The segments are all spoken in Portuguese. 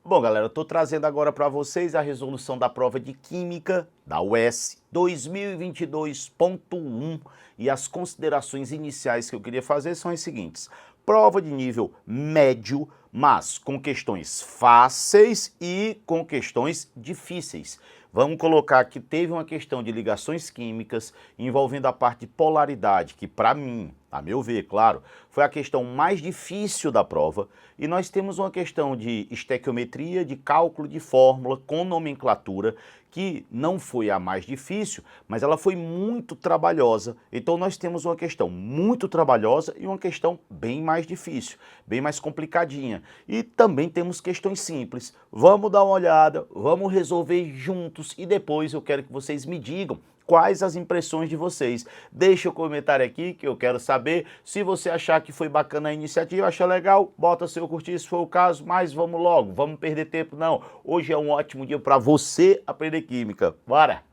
Bom, galera, eu estou trazendo agora para vocês a resolução da prova de Química da UES 2022.1 e as considerações iniciais que eu queria fazer são as seguintes. Prova de nível médio, mas com questões fáceis e com questões difíceis. Vamos colocar que teve uma questão de ligações químicas envolvendo a parte de polaridade, que para mim, a meu ver, claro, foi a questão mais difícil da prova. E nós temos uma questão de estequiometria, de cálculo de fórmula com nomenclatura, que não foi a mais difícil, mas ela foi muito trabalhosa. Então nós temos uma questão muito trabalhosa e uma questão bem mais difícil, bem mais complicadinha. E também temos questões simples. Vamos dar uma olhada, vamos resolver juntos e depois eu quero que vocês me digam quais as impressões de vocês. Deixa o comentário aqui que eu quero saber. Se você achar que foi bacana a iniciativa, achar legal, bota seu curtir se for o caso, mas vamos logo, vamos perder tempo não. Hoje é um ótimo dia para você aprender química. Bora!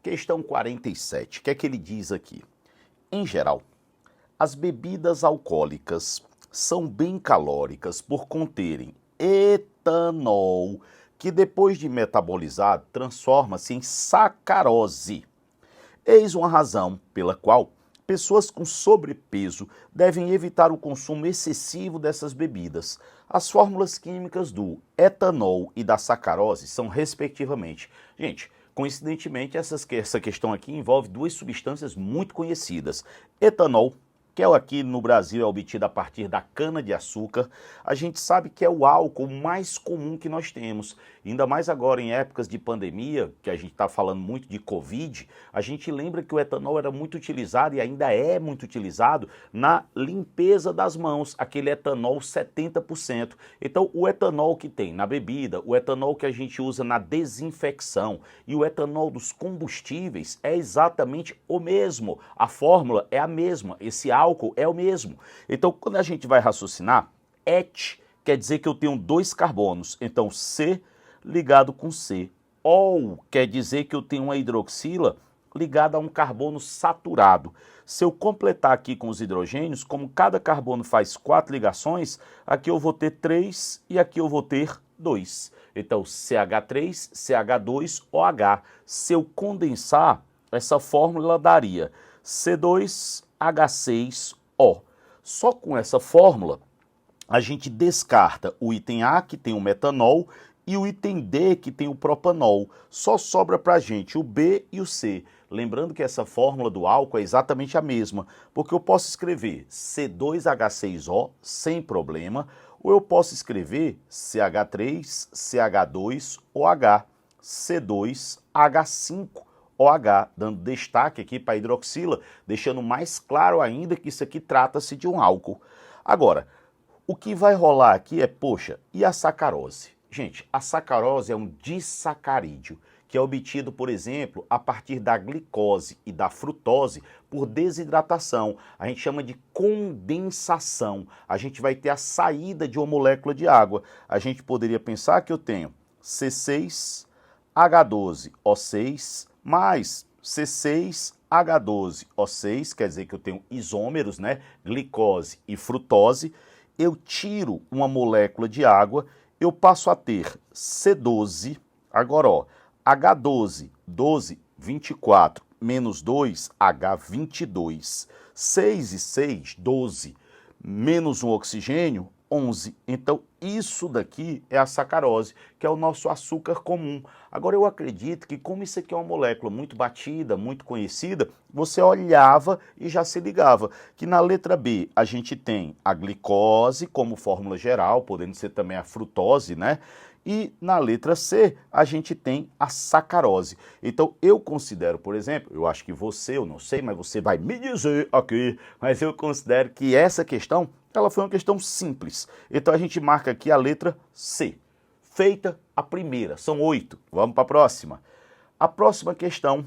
Questão 47, o que é que ele diz aqui? Em geral, as bebidas alcoólicas são bem calóricas por conterem etanol, que depois de metabolizado transforma-se em sacarose. Eis uma razão pela qual pessoas com sobrepeso devem evitar o consumo excessivo dessas bebidas. As fórmulas químicas do etanol e da sacarose são respectivamente. Gente, coincidentemente essa questão aqui envolve duas substâncias muito conhecidas. Etanol, que aqui no Brasil é obtido a partir da cana-de-açúcar. A gente sabe que é o álcool mais comum que nós temos, ainda mais agora em épocas de pandemia, que a gente está falando muito de Covid, a gente lembra que o etanol era muito utilizado e ainda é muito utilizado na limpeza das mãos, aquele etanol 70%. Então o etanol que tem na bebida, o etanol que a gente usa na desinfecção e o etanol dos combustíveis é exatamente o mesmo, a fórmula é a mesma, esse álcool é o mesmo. Então, quando a gente vai raciocinar, et quer dizer que eu tenho dois carbonos. Então, C ligado com C. Ol quer dizer que eu tenho uma hidroxila ligada a um carbono saturado. Se eu completar aqui com os hidrogênios, como cada carbono faz 4 ligações, aqui eu vou ter 3 e aqui eu vou ter 2. Então, CH3, CH2, OH. Se eu condensar, essa fórmula daria C2H6O. Só com essa fórmula, a gente descarta o item A, que tem o metanol, e o item D, que tem o propanol. Só sobra para a gente o B e o C. Lembrando que essa fórmula do álcool é exatamente a mesma, porque eu posso escrever C2H6O sem problema, ou eu posso escrever CH3, CH2OH, C2H5OH, dando destaque aqui para a hidroxila, deixando mais claro ainda que isso aqui trata-se de um álcool. Agora, o que vai rolar aqui é, poxa, e a sacarose? Gente, a sacarose é um disacarídeo, que é obtido, por exemplo, a partir da glicose e da frutose por desidratação. A gente chama de condensação. A gente vai ter a saída de uma molécula de água. A gente poderia pensar que eu tenho C6H12O6 mais C6H12O6, quer dizer que eu tenho isômeros, né? Glicose e frutose. Eu tiro uma molécula de água, eu passo a ter C12, agora ó, H12, 12, 24, menos 2, H22, 6 e 6, 12, menos um oxigênio, 11. Então isso daqui é a sacarose, que é o nosso açúcar comum. Agora eu acredito que como isso aqui é uma molécula muito batida, muito conhecida, você olhava e já se ligava que na letra B a gente tem a glicose como fórmula geral, podendo ser também a frutose, né? E na letra C a gente tem a sacarose. Então eu considero, por exemplo, eu acho que você, eu não sei, mas você vai me dizer aqui, mas eu considero que essa questão, ela foi uma questão simples. Então a gente marca aqui a letra C. Feita a primeira, são 8. Vamos para a próxima. A próxima questão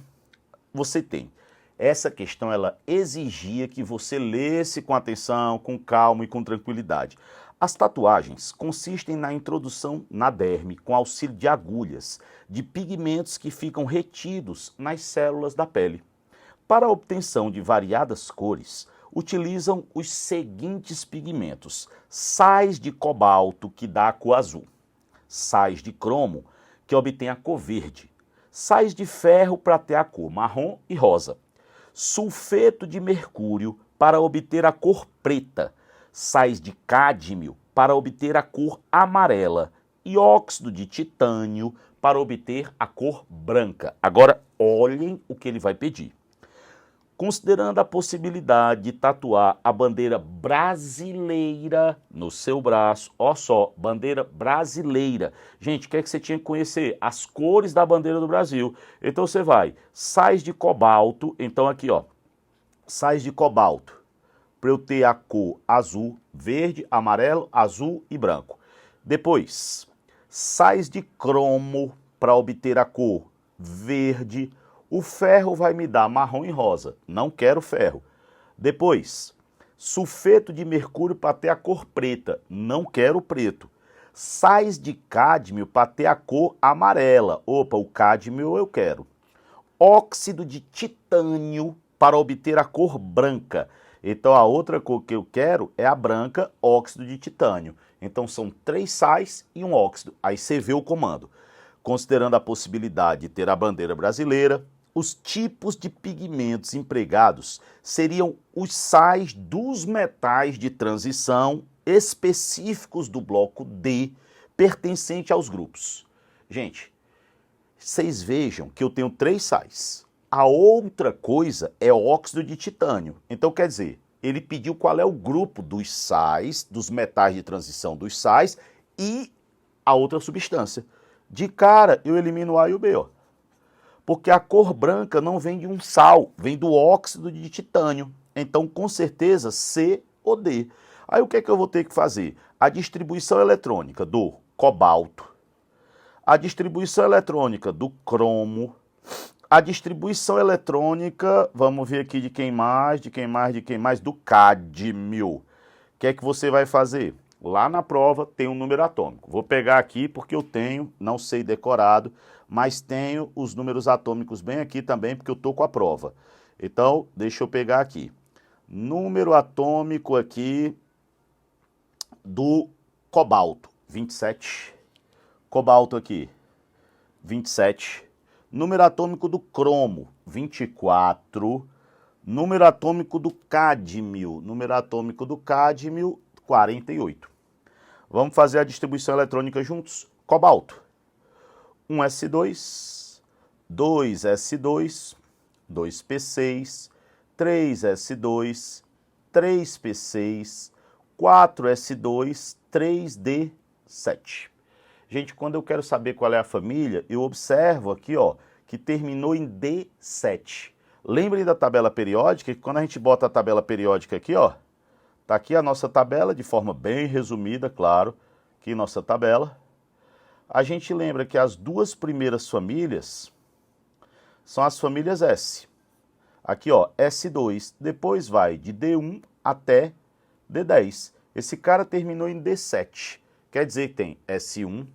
você tem. Essa questão ela exigia que você lesse com atenção, com calma e com tranquilidade. As tatuagens consistem na introdução na derme, com auxílio de agulhas, de pigmentos que ficam retidos nas células da pele. Para a obtenção de variadas cores, utilizam os seguintes pigmentos: sais de cobalto, que dá a cor azul, sais de cromo, que obtém a cor verde, sais de ferro para ter a cor marrom e rosa, sulfeto de mercúrio para obter a cor preta, sais de cádmio para obter a cor amarela e óxido de titânio para obter a cor branca. Agora, olhem o que ele vai pedir. Considerando a possibilidade de tatuar a bandeira brasileira no seu braço, ó só, bandeira brasileira. Gente, o que é que você tinha que conhecer? As cores da bandeira do Brasil. Então você vai, sais de cobalto, então aqui ó, sais de cobalto, para eu ter a cor azul, verde, amarelo, azul e branco. Depois, sais de cromo, para obter a cor verde. O ferro vai me dar marrom e rosa, não quero ferro. Depois, sulfeto de mercúrio para ter a cor preta, não quero preto. Sais de cádmio para ter a cor amarela, opa, o cádmio eu quero. Óxido de titânio para obter a cor branca. Então a outra cor que eu quero é a branca, óxido de titânio. Então são 3 sais e um óxido, aí você vê o comando. Considerando a possibilidade de ter a bandeira brasileira, os tipos de pigmentos empregados seriam os sais dos metais de transição específicos do bloco D, pertencente aos grupos. Gente, vocês vejam que eu tenho 3 sais. A outra coisa é óxido de titânio. Então, quer dizer, ele pediu qual é o grupo dos sais, dos metais de transição dos sais e a outra substância. De cara, eu elimino o A e o B, ó. Porque a cor branca não vem de um sal, vem do óxido de titânio. Então, com certeza, C ou D. Aí o que é que eu vou ter que fazer? A distribuição eletrônica do cobalto, a distribuição eletrônica do cromo, a distribuição eletrônica, vamos ver aqui de quem mais, do cádmio. O que é que você vai fazer? Lá na prova tem um número atômico. Vou pegar aqui porque eu tenho, não sei decorado, mas tenho os números atômicos bem aqui também, porque eu estou com a prova. Então, deixa eu pegar aqui. Número atômico aqui do cobalto, 27. Cobalto aqui, 27. Número atômico do cromo, 24. Número atômico do cádmio, 48. Vamos fazer a distribuição eletrônica juntos? Cobalto, 1s2, 2s2, 2p6, 3s2, 3p6, 4s2, 3d7. Gente, quando eu quero saber qual é a família, eu observo aqui, ó, que terminou em D7. Lembrem da tabela periódica, que quando a gente bota a tabela periódica aqui, ó, tá aqui a nossa tabela, de forma bem resumida, claro, aqui nossa tabela. A gente lembra que as duas primeiras famílias são as famílias S. Aqui, ó, S2, depois vai de D1 até D10. Esse cara terminou em D7, quer dizer que tem S1,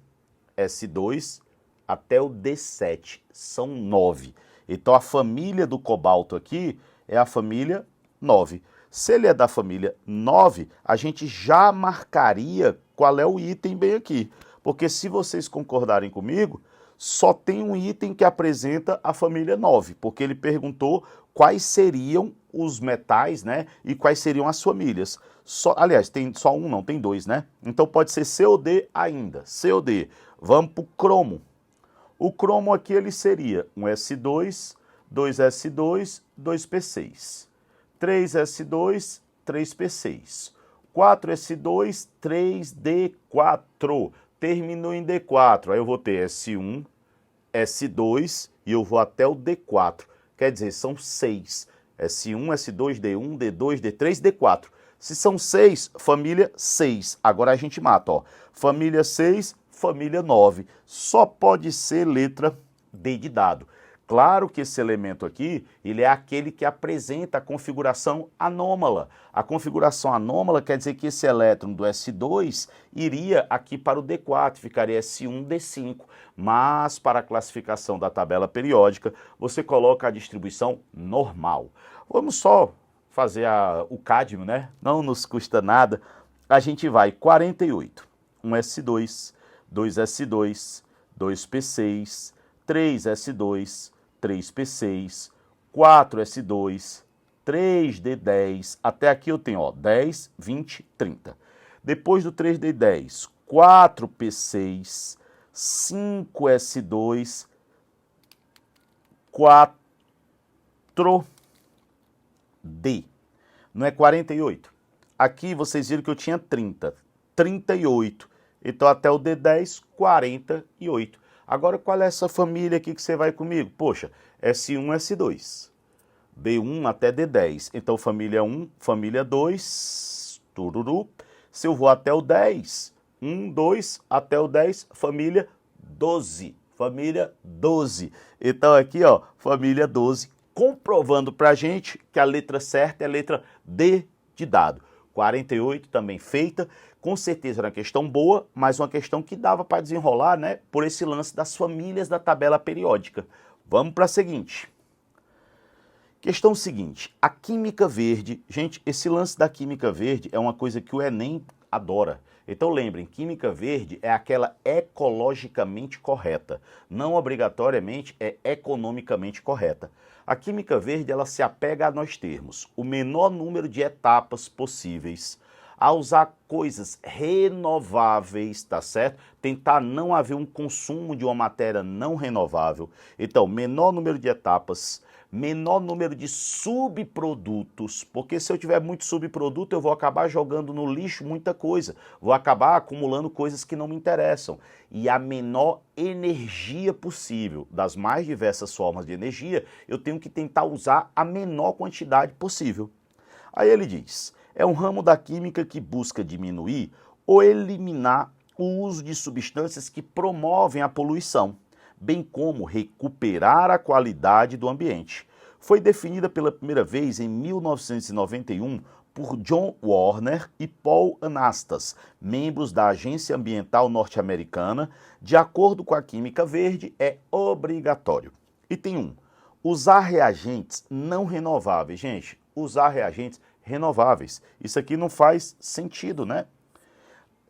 S2 até o D7, são 9. Então a família do cobalto aqui é a família 9. Se ele é da família 9, a gente já marcaria qual é o item bem aqui. Porque se vocês concordarem comigo, só tem um item que apresenta a família 9, porque ele perguntou quais seriam os metais, né, e quais seriam as famílias. Aliás, tem só um, não, tem 2, né? Então pode ser C ou D ainda, C ou D. Vamos para o cromo. O cromo aqui ele seria um S2, 2S2, 2P6. 3S2, 3P6. 4S2, 3D4. Terminou em D4. Aí eu vou ter S1, S2 e eu vou até o D4. Quer dizer, são 6. S1, S2, D1, D2, D3, D4. Se são 6, família 6. Agora a gente mata, ó. Família 6, família 9. Só pode ser letra D de dado. Claro que esse elemento aqui, ele é aquele que apresenta a configuração anômala. A configuração anômala quer dizer que esse elétron do S2 iria aqui para o D4, ficaria S1, D5. Mas para a classificação da tabela periódica, você coloca a distribuição normal. Vamos só fazer o cádmio, né? Não nos custa nada. A gente vai 48, 1s2, 2s2, 2p6, 3s2, 3p6, 4s2, 3d10, até aqui eu tenho, ó, 10, 20, 30. Depois do 3d10, 4p6, 5s2, 4d. Não é 48? Aqui vocês viram que eu tinha 30, 38. Então até o D10, 48. Agora qual é essa família aqui que você vai comigo? Poxa, S1, S2. D1 até D10. Então família 1, família 2, tururu. Se eu vou até o 10, 1, 2, até o 10, família 12. Família 12. Então aqui, ó, família 12, comprovando pra gente que a letra certa é a letra D de dado. 48 também feita, com certeza era uma questão boa, mas uma questão que dava para desenrolar, né, por esse lance das famílias da tabela periódica. Vamos para a seguinte. Questão seguinte, a química verde, gente, esse lance da química verde é uma coisa que o Enem adora. Então lembrem, química verde é aquela ecologicamente correta, não obrigatoriamente é economicamente correta. A química verde, ela se apega a nós termos o menor número de etapas possíveis, a usar coisas renováveis, tá certo? Tentar não haver um consumo de uma matéria não renovável. Então, menor número de etapas, menor número de subprodutos, porque se eu tiver muito subproduto, eu vou acabar jogando no lixo muita coisa, vou acabar acumulando coisas que não me interessam. E a menor energia possível, das mais diversas formas de energia, eu tenho que tentar usar a menor quantidade possível. Aí ele diz, é um ramo da química que busca diminuir ou eliminar o uso de substâncias que promovem a poluição, bem como recuperar a qualidade do ambiente. Foi definida pela primeira vez em 1991 por John Warner e Paul Anastas, membros da Agência Ambiental Norte-Americana. De acordo com a química verde, é obrigatório. Item 1. Usar reagentes não renováveis. Gente, usar reagentes renováveis. Isso aqui não faz sentido, né?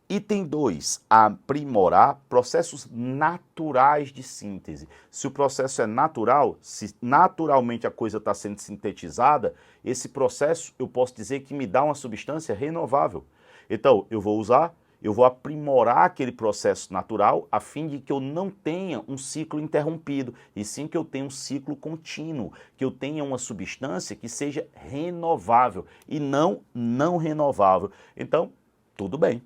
Item 2, aprimorar processos naturais de síntese. Se o processo é natural, se naturalmente a coisa está sendo sintetizada, esse processo eu posso dizer que me dá uma substância renovável. Então, eu vou aprimorar aquele processo natural a fim de que eu não tenha um ciclo interrompido, e sim que eu tenha um ciclo contínuo, que eu tenha uma substância que seja renovável e não renovável. Então, tudo bem.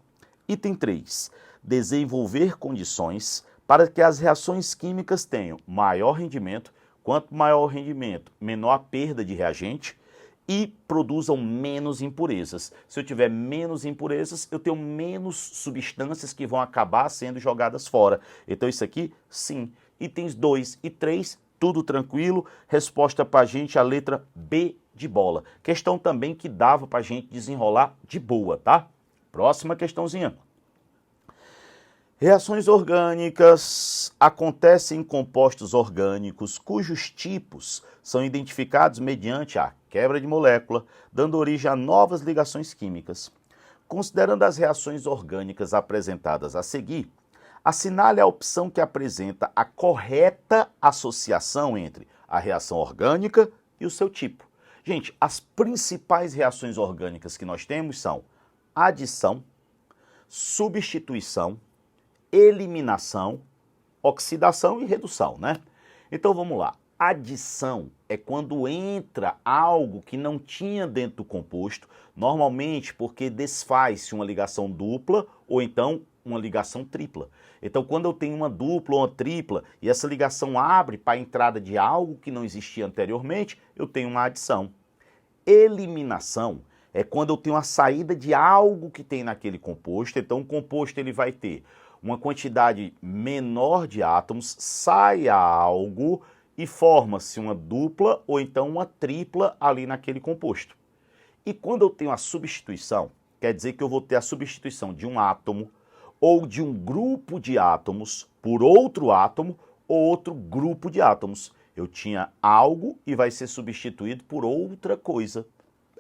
Item 3. Desenvolver condições para que as reações químicas tenham maior rendimento. Quanto maior o rendimento, menor a perda de reagente e produzam menos impurezas. Se eu tiver menos impurezas, eu tenho menos substâncias que vão acabar sendo jogadas fora. Então isso aqui, sim. Itens 2 e 3, tudo tranquilo. Resposta para a gente, a letra B de bola. Questão também que dava para a gente desenrolar de boa, tá? Próxima questãozinha. Reações orgânicas acontecem em compostos orgânicos cujos tipos são identificados mediante a quebra de molécula, dando origem a novas ligações químicas. Considerando as reações orgânicas apresentadas a seguir, assinale a opção que apresenta a correta associação entre a reação orgânica e o seu tipo. Gente, as principais reações orgânicas que nós temos são adição, substituição, eliminação, oxidação e redução, né? Então vamos lá. Adição é quando entra algo que não tinha dentro do composto, normalmente porque desfaz-se uma ligação dupla ou então uma ligação tripla. Então quando eu tenho uma dupla ou uma tripla e essa ligação abre para a entrada de algo que não existia anteriormente, eu tenho uma adição. Eliminação é quando eu tenho a saída de algo que tem naquele composto. Então o composto ele vai ter uma quantidade menor de átomos, sai algo e forma-se uma dupla ou então uma tripla ali naquele composto. E quando eu tenho a substituição, quer dizer que eu vou ter a substituição de um átomo ou de um grupo de átomos por outro átomo ou outro grupo de átomos. Eu tinha algo e vai ser substituído por outra coisa.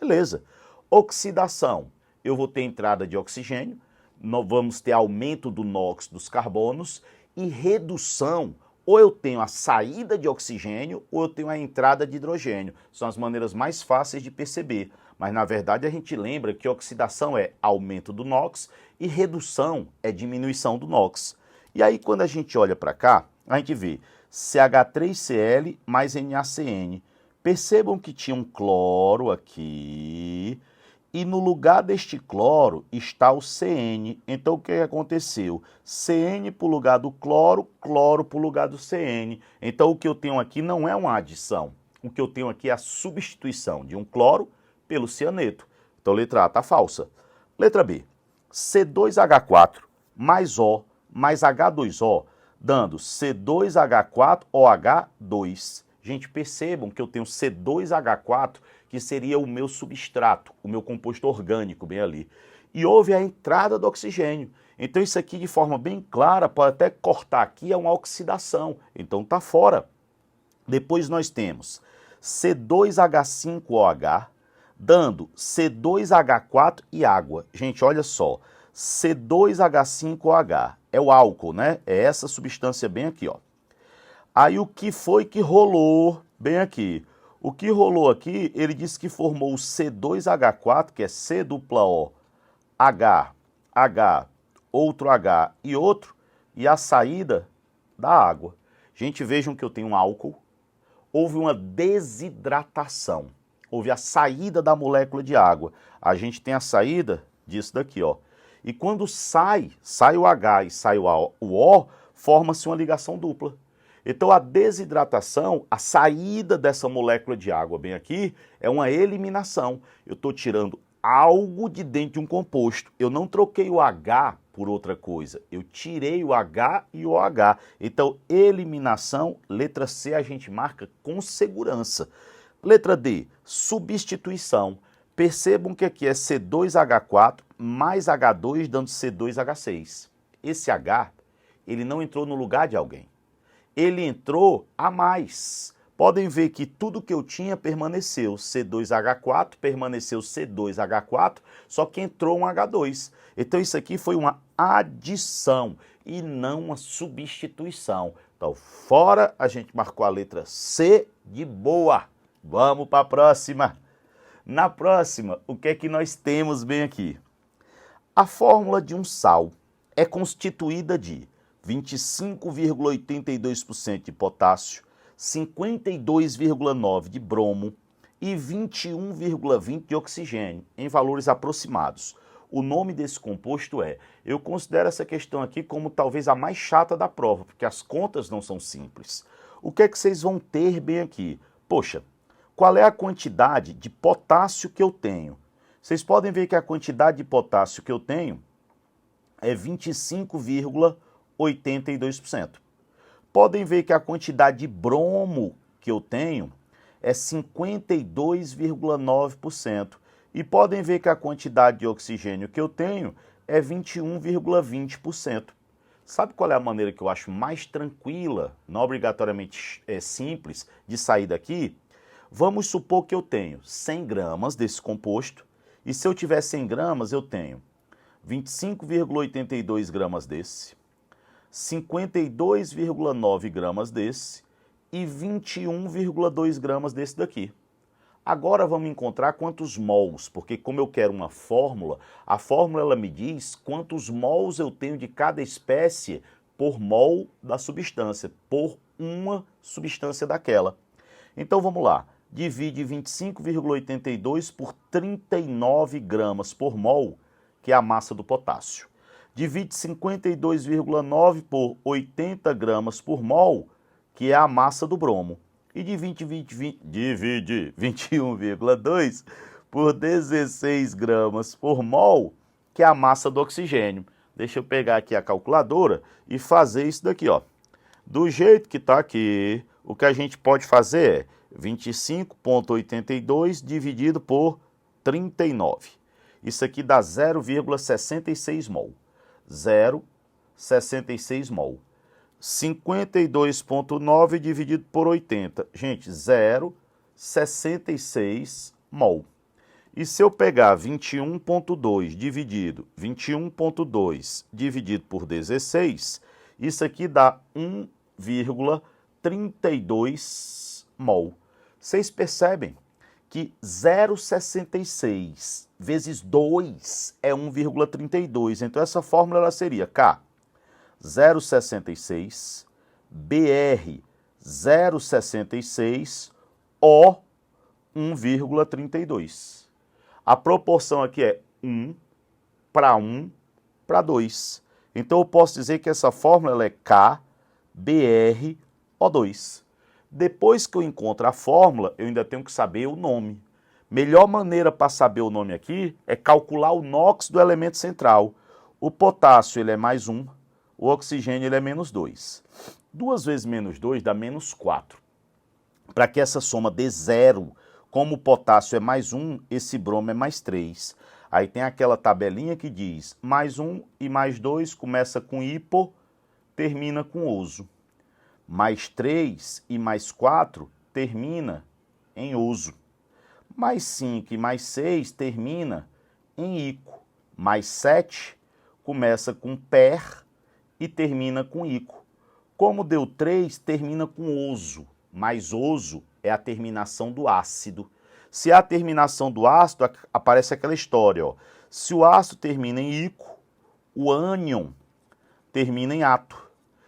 Beleza. Oxidação, eu vou ter entrada de oxigênio, nós vamos ter aumento do NOx dos carbonos, e redução, ou eu tenho a saída de oxigênio ou eu tenho a entrada de hidrogênio. São as maneiras mais fáceis de perceber, mas na verdade a gente lembra que oxidação é aumento do NOx e redução é diminuição do NOx. E aí quando a gente olha para cá, a gente vê CH3Cl mais NaCN. Percebam que tinha um cloro aqui, e no lugar deste cloro está o CN. Então o que aconteceu? CN para o lugar do cloro, cloro para o lugar do CN. Então o que eu tenho aqui não é uma adição. O que eu tenho aqui é a substituição de um cloro pelo cianeto. Então letra A está falsa. Letra B, C2H4 mais O mais H2O, dando C2H4OH2. Gente, percebam que eu tenho C2H4, que seria o meu substrato, o meu composto orgânico, bem ali. E houve a entrada do oxigênio. Então isso aqui, de forma bem clara, pode até cortar aqui, é uma oxidação. Então está fora. Depois nós temos C2H5OH, dando C2H4 e água. Gente, olha só, C2H5OH é o álcool, né? É essa substância bem aqui, ó. Aí o que foi que rolou bem aqui? O que rolou aqui, ele disse que formou o C2H4, que é C dupla O, H, H, outro H e outro, e a saída da água. Gente, vejam que eu tenho um álcool, houve uma desidratação, houve a saída da molécula de água. A gente tem a saída disso daqui, ó. E quando sai o H e sai o O, forma-se uma ligação dupla. Então a desidratação, a saída dessa molécula de água bem aqui, é uma eliminação. Eu estou tirando algo de dentro de um composto. Eu não troquei o H por outra coisa. Eu tirei o H e o OH. Então, eliminação, letra C a gente marca com segurança. Letra D, substituição. Percebam que aqui é C2H4 mais H2 dando C2H6. Esse H, ele não entrou no lugar de alguém. Ele entrou a mais. Podem ver que tudo que eu tinha permaneceu. C2H4 permaneceu C2H4, só que entrou um H2. Então isso aqui foi uma adição e não uma substituição. Então fora, a gente marcou a letra C de boa. Vamos para a próxima. Na próxima, o que é que nós temos bem aqui? A fórmula de um sal é constituída de 25,82% de potássio, 52,9% de bromo e 21,20% de oxigênio, em valores aproximados. O nome desse composto eu considero essa questão aqui como talvez a mais chata da prova, porque as contas não são simples. O que é que vocês vão ter bem aqui? Poxa, qual é a quantidade de potássio que eu tenho? Vocês podem ver que a quantidade de potássio que eu tenho é 25,82%. Podem ver que a quantidade de bromo que eu tenho é 52,9%. E podem ver que a quantidade de oxigênio que eu tenho é 21,20%. Sabe qual é a maneira que eu acho mais tranquila, não obrigatoriamente simples, de sair daqui? Vamos supor que eu tenho 100 gramas desse composto, e se eu tiver 100 gramas, eu tenho 25,82 gramas desse, 52,9 gramas desse e 21,2 gramas desse daqui. Agora vamos encontrar quantos mols, porque como eu quero uma fórmula, a fórmula ela me diz quantos mols eu tenho de cada espécie por mol da substância, por uma substância daquela. Então vamos lá, divide 25,82 por 39 gramas por mol, que é a massa do potássio. Divide 52,9 por 80 gramas por mol, que é a massa do bromo. E divide 21,2 por 16 gramas por mol, que é a massa do oxigênio. Deixa eu pegar aqui a calculadora e fazer isso daqui, ó. Do jeito que está aqui, o que a gente pode fazer é 25,82 dividido por 39. Isso aqui dá 0,66 mol. 0,66 mol. 52,9 dividido por 80. Gente, 0,66 mol. E se eu pegar 21,2 dividido 21,2 dividido por 16, isso aqui dá 1,32 mol. Vocês percebem que 0,66 vezes 2 é 1,32. Então essa fórmula ela seria K 0,66 BR 0,66 O 1,32. A proporção aqui é 1 para 1 para 2. Então eu posso dizer que essa fórmula ela é KBrO2. Depois que eu encontro a fórmula, eu ainda tenho que saber o nome. Melhor maneira para saber o nome aqui é calcular o NOx do elemento central. O potássio ele é mais 1, o oxigênio ele é menos 2. 2 vezes menos 2 dá menos 4. Para que essa soma dê zero, como o potássio é mais 1, esse bromo é mais 3. Aí tem aquela tabelinha que diz mais 1 e mais 2 começa com hipo, termina com oso. Mais 3 e mais 4 termina em oso. Mais 5 e mais 6 termina em ico. Mais 7 começa com per e termina com ico. Como deu 3, termina com oso. Mais oso é a terminação do ácido. Se é a terminação do ácido, aparece aquela história, ó. Se o ácido termina em ico, o ânion termina em ato.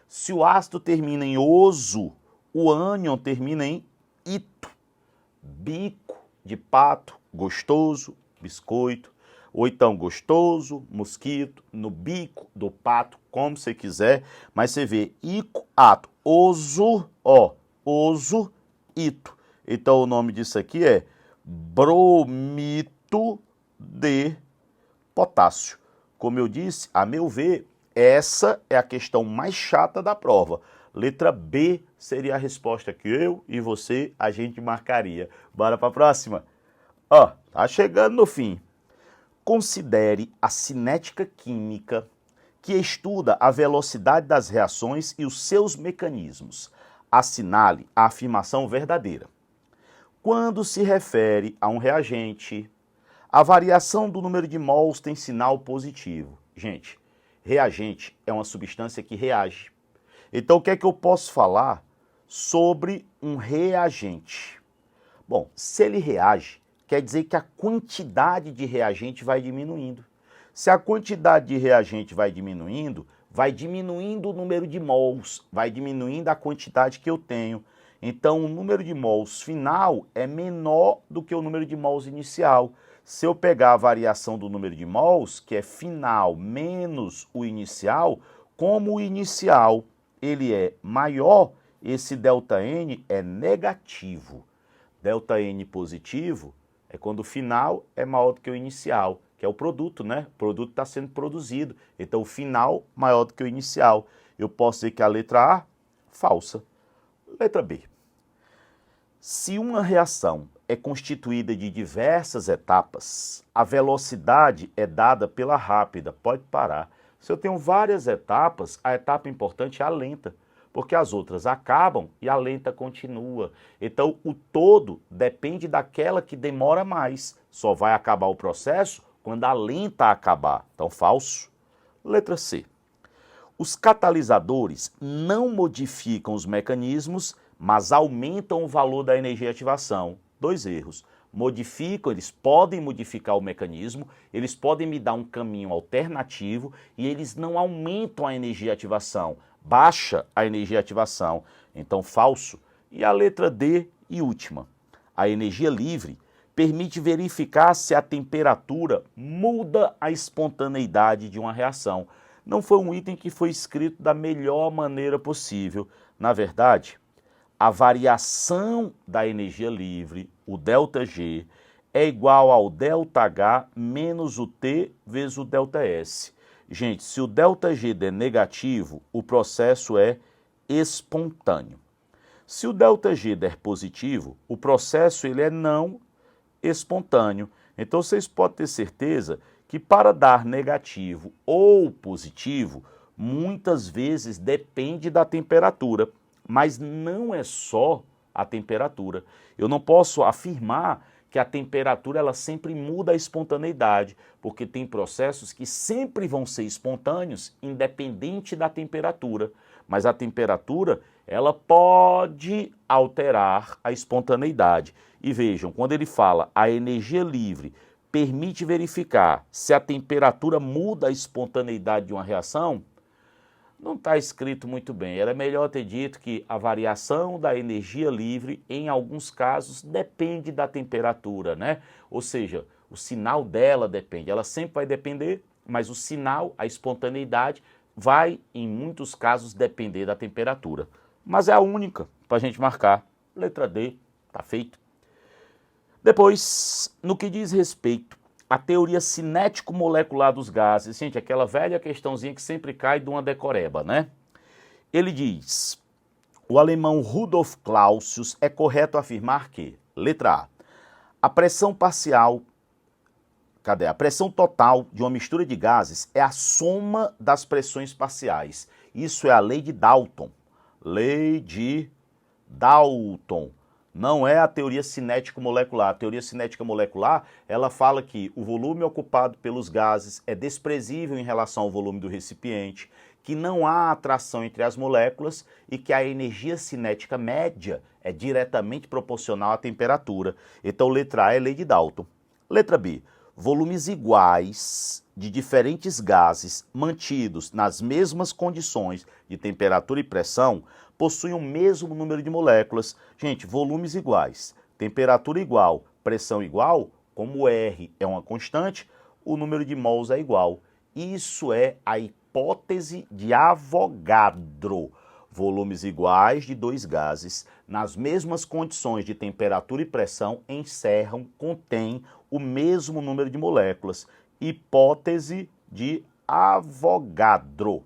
Se o ácido termina em oso, o ânion termina em ito. Bico de pato, gostoso, biscoito. Ou então gostoso, mosquito, no bico do pato, como você quiser. Mas você vê ico, ato, oso, ó, oso, ito. Então o nome disso aqui é bromito de potássio. Como eu disse, a meu ver, essa é a questão mais chata da prova. Letra B seria a resposta que eu e você, a gente marcaria. Bora para a próxima? Ó, tá chegando no fim. Considere a cinética química, que estuda a velocidade das reações e os seus mecanismos. Assinale a afirmação verdadeira. Quando se refere a um reagente, a variação do número de mols tem sinal positivo. Gente, reagente é uma substância que reage. Então, o que é que eu posso falar sobre um reagente? Bom, se ele reage, quer dizer que a quantidade de reagente vai diminuindo. Se a quantidade de reagente vai diminuindo o número de mols, vai diminuindo a quantidade que eu tenho. Então, o número de mols final é menor do que o número de mols inicial. Se eu pegar a variação do número de mols, que é final menos o inicial, como o inicial ele é maior, esse ΔN é negativo. ΔN positivo é quando o final é maior do que o inicial, que é o produto, né? O produto está sendo produzido. Então, o final maior do que o inicial. Eu posso dizer que a letra A, falsa. Letra B. Se uma reação é constituída de diversas etapas, a velocidade é dada pela rápida. Pode parar. Se eu tenho várias etapas, a etapa importante é a lenta, porque as outras acabam e a lenta continua. Então, o todo depende daquela que demora mais. Só vai acabar o processo quando a lenta acabar. Então, falso. Letra C. Os catalisadores não modificam os mecanismos, mas aumentam o valor da energia de ativação. 2 erros. Modificam, eles podem modificar o mecanismo, eles podem me dar um caminho alternativo e eles não aumentam a energia de ativação, baixa a energia de ativação. Então, falso. E a letra D e última. A energia livre permite verificar se a temperatura muda a espontaneidade de uma reação. Não foi um item que foi escrito da melhor maneira possível. Na verdade, a variação da energia livre, o ΔG, é igual ao ΔH menos o T vezes o ΔS. Gente, se o ΔG der negativo, o processo é espontâneo. Se o ΔG der positivo, o processo ele é não espontâneo. Então, vocês podem ter certeza que para dar negativo ou positivo, muitas vezes depende da temperatura, mas não é só a temperatura. Eu não posso afirmar que a temperatura ela sempre muda a espontaneidade, porque tem processos que sempre vão ser espontâneos, independente da temperatura. Mas a temperatura, ela pode alterar a espontaneidade. E vejam, quando ele fala a energia livre permite verificar se a temperatura muda a espontaneidade de uma reação, não está escrito muito bem. Era melhor ter dito que a variação da energia livre, em alguns casos, depende da temperatura, né? Ou seja, o sinal dela depende. Ela sempre vai depender, mas o sinal, a espontaneidade, vai, em muitos casos, depender da temperatura. Mas é a única para a gente marcar. Letra D, tá feito. Depois, no que diz respeito à teoria cinético-molecular dos gases, gente, aquela velha questãozinha que sempre cai de uma decoreba, né? Ele diz, o alemão Rudolf Clausius é correto afirmar que, letra A pressão parcial, a pressão total de uma mistura de gases é a soma das pressões parciais. Isso é a lei de Dalton. Lei de Dalton. Não é a teoria cinético-molecular. A teoria cinética-molecular, ela fala que o volume ocupado pelos gases é desprezível em relação ao volume do recipiente, que não há atração entre as moléculas e que a energia cinética média é diretamente proporcional à temperatura. Então, letra A é lei de Dalton. Letra B, volumes iguais de diferentes gases mantidos nas mesmas condições de temperatura e pressão possuem o mesmo número de moléculas. Gente, volumes iguais, temperatura igual, pressão igual, como R é uma constante, o número de mols é igual. Isso é a hipótese de Avogadro. Volumes iguais de dois gases, nas mesmas condições de temperatura e pressão, contêm o mesmo número de moléculas. Hipótese de Avogadro.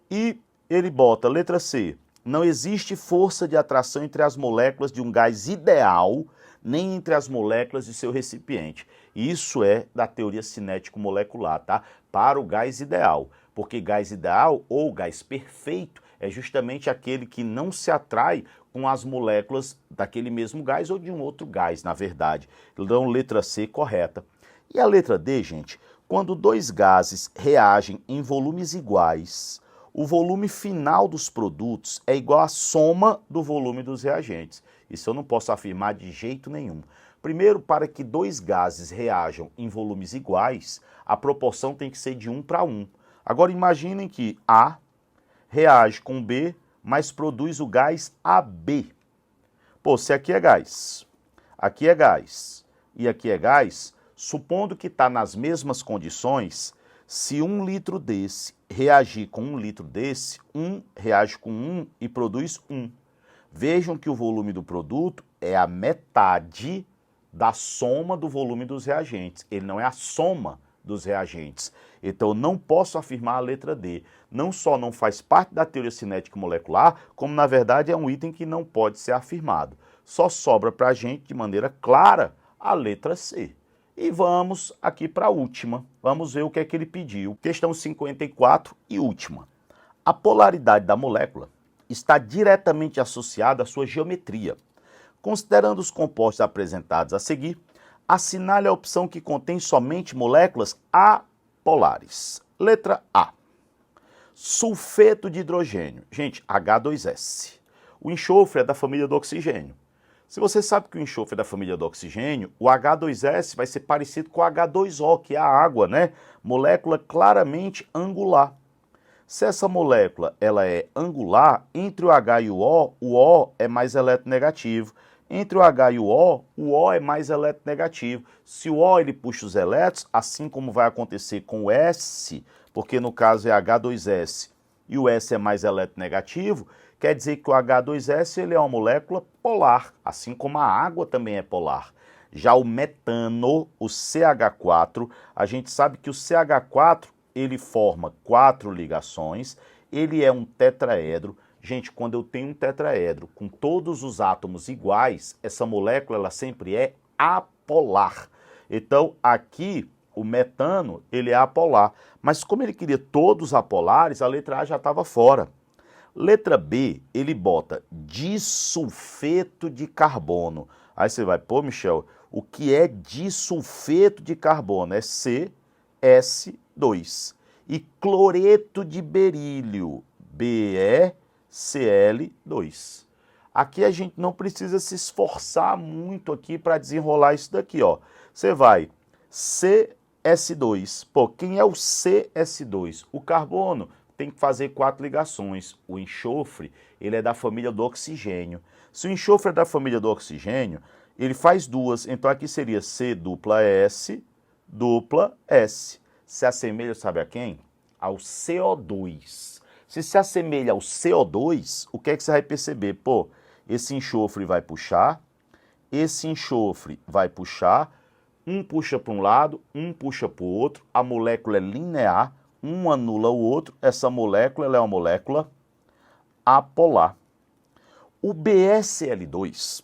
E ele bota, letra C, não existe força de atração entre as moléculas de um gás ideal, nem entre as moléculas de seu recipiente. Isso é da teoria cinético-molecular, tá? Para o gás ideal. Porque gás ideal ou gás perfeito é justamente aquele que não se atrai com as moléculas daquele mesmo gás ou de um outro gás, na verdade. Então, letra C correta. E a letra D, gente, quando dois gases reagem em volumes iguais, o volume final dos produtos é igual à soma do volume dos reagentes. Isso eu não posso afirmar de jeito nenhum. Primeiro, para que dois gases reajam em volumes iguais, a proporção tem que ser de 1 para 1. Agora imaginem que A reage com B, mas produz o gás AB. Pô, se aqui é gás e aqui é gás, supondo que está nas mesmas condições, se 1 litro desse reagir com 1 litro desse, 1 reage com 1 e produz 1. Vejam que o volume do produto é a metade da soma do volume dos reagentes. Ele não é a soma dos reagentes. Então, eu não posso afirmar a letra D. Não só não faz parte da teoria cinética molecular, como, na verdade, é um item que não pode ser afirmado. Só sobra para a gente, de maneira clara, a letra C. E vamos aqui para a última. Vamos ver o que é que ele pediu. Questão 54 e última. A polaridade da molécula está diretamente associada à sua geometria. Considerando os compostos apresentados a seguir, assinale a opção que contém somente moléculas apolares. Letra A. Sulfeto de hidrogênio. Gente, H2S. O enxofre é da família do oxigênio. Se você sabe que o enxofre é da família do oxigênio, o H2S vai ser parecido com o H2O, que é a água, né? Molécula claramente angular. Se essa molécula ela é angular, entre o H e o O é mais eletronegativo. Entre o H e o O é mais eletronegativo. Se o O ele puxa os elétrons, assim como vai acontecer com o S, porque no caso é H2S e o S é mais eletronegativo, quer dizer que o H2S ele é uma molécula polar, assim como a água também é polar. Já o metano, o CH4, a gente sabe que o CH4 ele forma 4 ligações, ele é um tetraedro. Gente, quando eu tenho um tetraedro com todos os átomos iguais, essa molécula ela sempre é apolar. Então, aqui, o metano, ele é apolar. Mas como ele queria todos apolares, a letra A já estava fora. Letra B, ele bota disulfeto de carbono. Aí você vai, pô, Michel, O que é disulfeto de carbono? É CS2. E cloreto de berílio, BeCl2. Aqui a gente não precisa se esforçar muito aqui para desenrolar isso daqui, ó. Você vai CS2. Pô, quem é o CS2? O carbono tem que fazer 4 ligações. O enxofre, ele é da família do oxigênio. Se o enxofre é da família do oxigênio, ele faz 2. Então aqui seria C dupla S, dupla S. Se assemelha, sabe a quem? Ao CO2. Se assemelha ao CO2, o que é que você vai perceber? Pô, esse enxofre vai puxar, esse enxofre vai puxar, um puxa para um lado, um puxa para o outro, a molécula é linear, um anula o outro, essa molécula ela é uma molécula apolar. O BeCl2,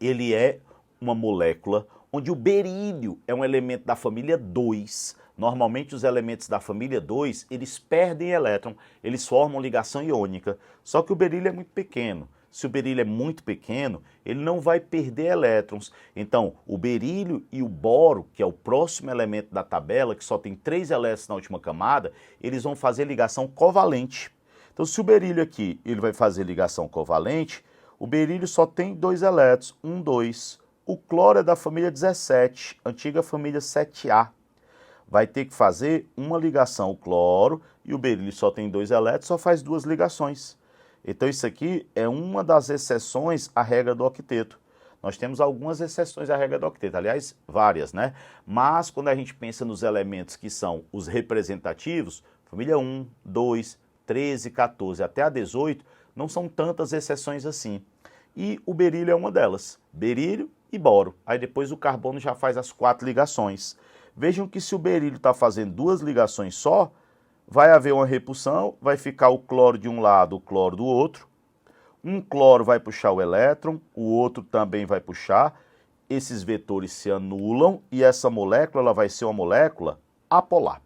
ele é uma molécula onde o berílio é um elemento da família 2. Normalmente os elementos da família 2, eles perdem elétron, eles formam ligação iônica. Só que o berílio é muito pequeno. Se o berílio é muito pequeno, ele não vai perder elétrons. Então, o berílio e o boro, que é o próximo elemento da tabela, que só tem 3 elétrons na última camada, eles vão fazer ligação covalente. Então, se o berílio aqui ele vai fazer ligação covalente, o berílio só tem 2 elétrons, 1, 2. O cloro é da família 17, antiga família 7A. Vai ter que fazer uma ligação o cloro e o berílio só tem 2 elétrons, só faz 2 ligações. Então isso aqui é uma das exceções à regra do octeto. Nós temos algumas exceções à regra do octeto, aliás, várias, né? Mas quando a gente pensa nos elementos que são os representativos, família 1, 2, 13, 14 até a 18, não são tantas exceções assim. E o berílio é uma delas, berílio e boro. Aí depois o carbono já faz as 4 ligações. Vejam que se o berílio está fazendo 2 ligações só, vai haver uma repulsão, vai ficar o cloro de um lado, o cloro do outro. Um cloro vai puxar o elétron, o outro também vai puxar. Esses vetores se anulam e essa molécula ela vai ser uma molécula apolar.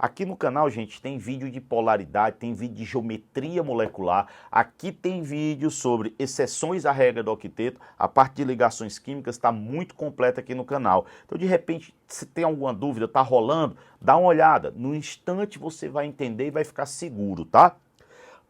Aqui no canal, gente, tem vídeo de polaridade, tem vídeo de geometria molecular, aqui tem vídeo sobre exceções à regra do octeto, a parte de ligações químicas está muito completa aqui no canal. Então, de repente, se tem alguma dúvida, está rolando, dá uma olhada. No instante você vai entender e vai ficar seguro, tá?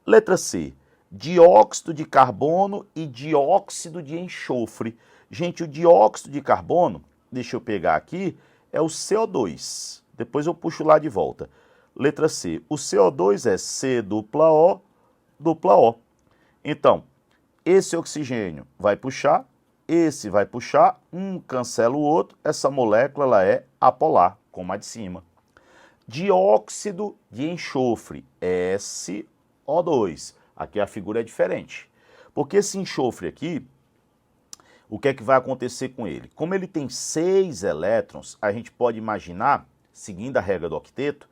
Letra C, dióxido de carbono e dióxido de enxofre. Gente, o dióxido de carbono, deixa eu pegar aqui, é o CO2. Depois eu puxo lá de volta. Letra C. O CO2 é C dupla O, dupla O. Então, esse oxigênio vai puxar, esse vai puxar, um cancela o outro, essa molécula ela é apolar, como a de cima. Dióxido de enxofre, SO2. Aqui a figura é diferente. Porque esse enxofre aqui, o que é que vai acontecer com ele? Como ele tem 6 elétrons, a gente pode imaginar, seguindo a regra do octeto,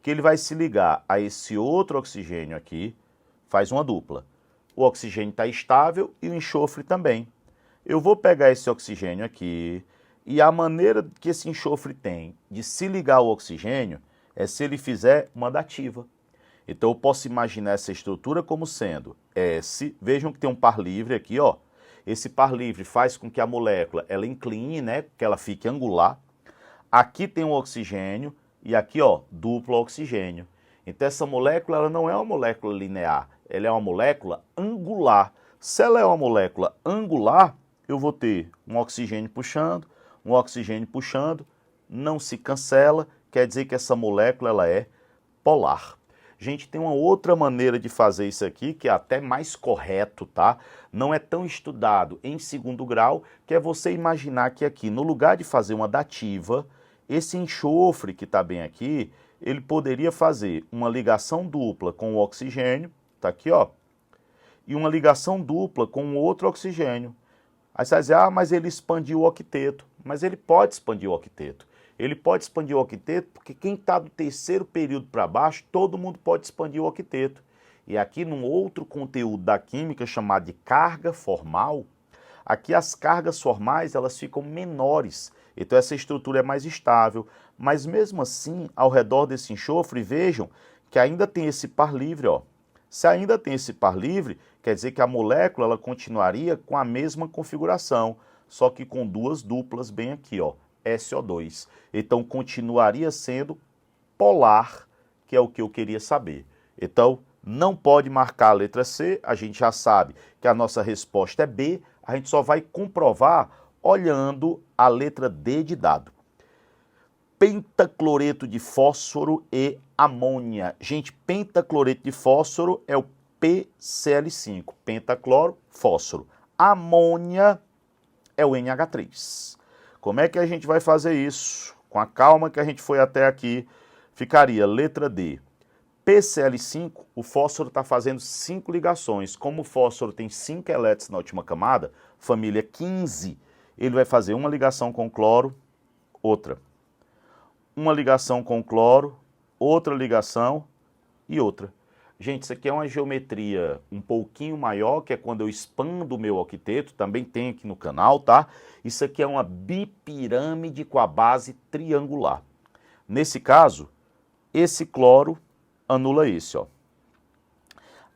que ele vai se ligar a esse outro oxigênio aqui, faz uma dupla. O oxigênio está estável e o enxofre também. Eu vou pegar esse oxigênio aqui e a maneira que esse enxofre tem de se ligar ao oxigênio é se ele fizer uma dativa. Então eu posso imaginar essa estrutura como sendo S, vejam que tem um par livre aqui, ó. Esse par livre faz com que a molécula ela incline, né, que ela fique angular. Aqui tem um oxigênio e aqui, ó, duplo oxigênio. Então essa molécula ela não é uma molécula linear, ela é uma molécula angular. Se ela é uma molécula angular, eu vou ter um oxigênio puxando, não se cancela, quer dizer que essa molécula ela é polar. Gente, tem uma outra maneira de fazer isso aqui, que é até mais correto, tá? Não é tão estudado em segundo grau, que é você imaginar que aqui, no lugar de fazer uma dativa, esse enxofre que está bem aqui, ele poderia fazer uma ligação dupla com o oxigênio, tá aqui, ó, e uma ligação dupla com outro oxigênio. Aí você vai dizer, ah, mas ele expandiu o octeto. Mas ele pode expandir o octeto. Ele pode expandir o octeto porque quem está do terceiro período para baixo, todo mundo pode expandir o octeto. E aqui num outro conteúdo da química chamado de carga formal, aqui as cargas formais elas ficam menores. Então essa estrutura é mais estável. Mas mesmo assim, ao redor desse enxofre, vejam que ainda tem esse par livre, ó. Se ainda tem esse par livre, quer dizer que a molécula ela continuaria com a mesma configuração. só que com duas duplas bem aqui, ó, SO2. Então continuaria sendo polar, que é o que eu queria saber. Então não pode marcar a letra C, a gente já sabe que a nossa resposta é B, a gente só vai comprovar olhando a letra D de dado. Pentacloreto de fósforo e amônia. Gente, pentacloreto de fósforo é o PCl5, pentacloro, fósforo. Amônia é o NH3. Como é que a gente vai fazer isso? Com a calma que a gente foi até aqui, ficaria letra D. PCl5, o fósforo está fazendo 5 ligações. Como o fósforo tem 5 elétrons na última camada, família 15, ele vai fazer uma ligação com cloro, outra. Uma ligação com cloro, outra ligação e outra. Gente, isso aqui é uma geometria um pouquinho maior, que é quando eu expando o meu octeto, também tem aqui no canal, tá? Isso aqui é uma bipirâmide com a base triangular. Nesse caso, esse cloro anula esse, ó.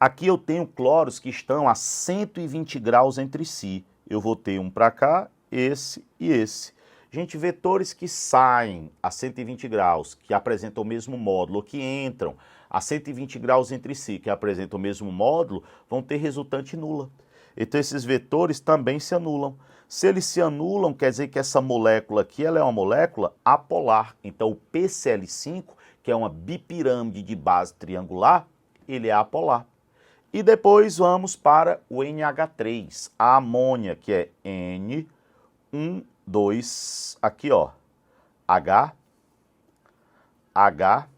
Aqui eu tenho cloros que estão a 120 graus entre si. Eu vou ter um para cá, esse e esse. Gente, vetores que saem a 120 graus, que apresentam o mesmo módulo, ou que entram a 120 graus entre si, que apresentam o mesmo módulo, vão ter resultante nula. Então esses vetores também se anulam. Se eles se anulam, quer dizer que essa molécula aqui ela é uma molécula apolar. Então o PCl5, que é uma bipirâmide de base triangular, ele é apolar. E depois vamos para o NH3, a amônia, que é N1, 2, aqui ó, H, H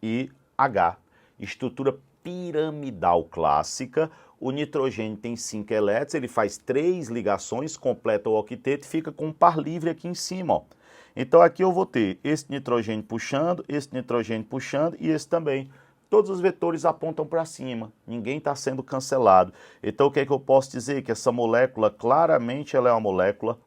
e H. Estrutura piramidal clássica, o nitrogênio tem 5 elétrons, ele faz 3 ligações, completa o octeto e fica com um par livre aqui em cima, ó. Então aqui eu vou ter esse nitrogênio puxando e esse também. Todos os vetores apontam para cima, ninguém está sendo cancelado. Então o que é que eu posso dizer? Que essa molécula, claramente, ela é uma molécula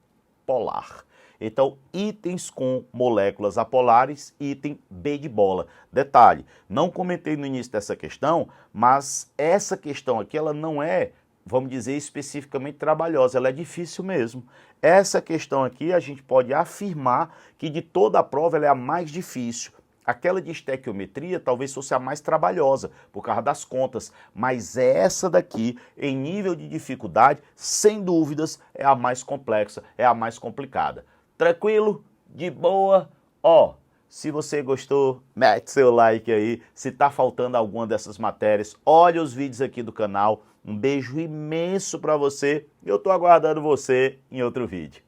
polar. Então, itens com moléculas apolares, item B de bola. Detalhe, não comentei no início dessa questão, mas essa questão aqui, ela não é, vamos dizer, especificamente trabalhosa, ela é difícil mesmo. Essa questão aqui, a gente pode afirmar que de toda a prova, ela é a mais difícil. Aquela de estequiometria talvez fosse a mais trabalhosa, por causa das contas, mas essa daqui, em nível de dificuldade, sem dúvidas, é a mais complexa, é a mais complicada. Tranquilo? De boa? Ó, se você gostou, mete seu like aí. Se tá faltando alguma dessas matérias, olha os vídeos aqui do canal. Um beijo imenso para você e eu tô aguardando você em outro vídeo.